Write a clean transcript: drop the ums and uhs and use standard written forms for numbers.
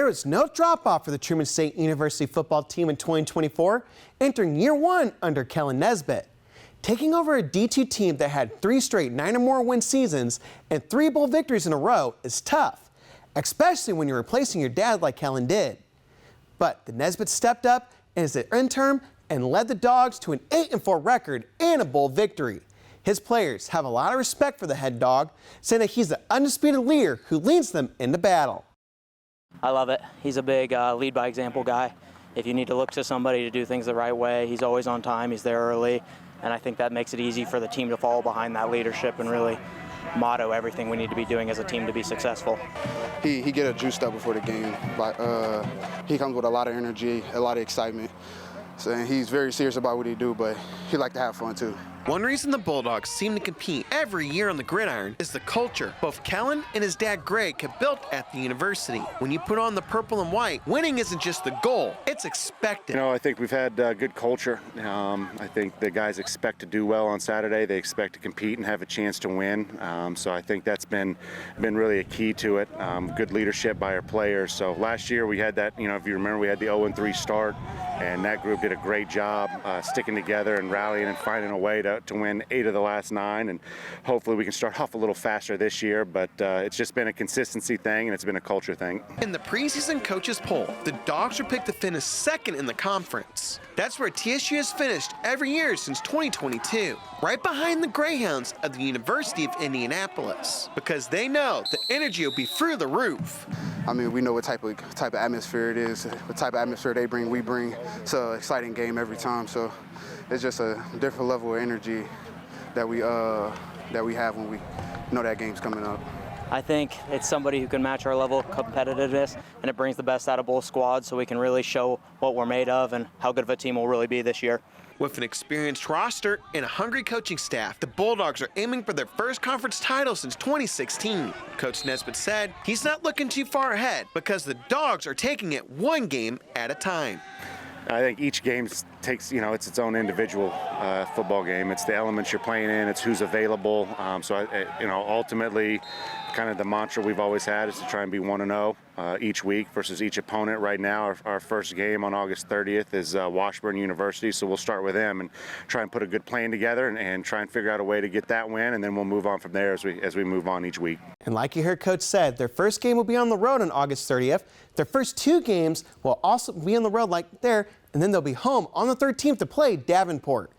was no drop-off for the Truman State University football team in 2024, entering year one under Kellen Nesbitt. Taking over a D2 team that had 3 straight 9 or more win seasons and 3 bowl victories in a row is tough, especially when you're replacing your dad like Kellen did. But the Nesbitt stepped up as the interim and led the Dogs to an 8-4 record and a bowl victory. His players have a lot of respect for the head dog, saying that he's the undisputed leader who leads them into battle. I love it. He's a big lead by example guy. If you need to look to somebody to do things the right way, he's always on time, he's there early, and I think that makes it easy for the team to follow behind that leadership and really motto everything we need to be doing as a team to be successful. He get a juiced up before the game. He comes with a lot of energy, a lot of excitement. So he's very serious about what he do, but he like to have fun too. One reason the Bulldogs seem to compete every year on the gridiron is the culture both Kellen and his dad Greg have built at the university. When you put on the purple and white, winning isn't just the goal, it's expected. You know, I think we've had good culture. I think the guys expect to do well on Saturday. They expect to compete and have a chance to win. So I think that's been really a key to it. Good leadership by our players. So last year we had that, you know, if you remember, we had the 0-3 start, and that group did a great job sticking together and rallying and finding a way to win 8 of the last 9, and hopefully we can start off a little faster this year, but it's just been a consistency thing and it's been a culture thing. In the preseason coaches poll, the Dogs were picked to finish 2nd in the conference. That's where TSU has finished every year since 2022, right behind the Greyhounds of the University of Indianapolis, because they know the energy will be through the roof. I mean, we know what type of atmosphere it is, what type of atmosphere they bring, we bring. It's an exciting game every time, so it's just a different level of energy that we have when we know that game's coming up. I think it's somebody who can match our level of competitiveness, and it brings the best out of both squads so we can really show what we're made of and how good of a team we'll really be this year. With an experienced roster and a hungry coaching staff, the Bulldogs are aiming for their first conference title since 2016. Coach Nesbitt said he's not looking too far ahead because the Dogs are taking it one game at a time. I think each game takes, you know, it's its own individual football game. It's the elements you're playing in, it's who's available. You know, ultimately, kind of the mantra we've always had is to try and be 1-0 each week versus each opponent. Right now, our first game on August 30th is Washburn University, so we'll start with them and try and put a good plan together and try and figure out a way to get that win, and then we'll move on from there as we move on each week. And like you heard Coach said, their first game will be on the road on August 30th. Their first 2 games will also be on the road like there, and then they'll be home on the 13th to play Davenport.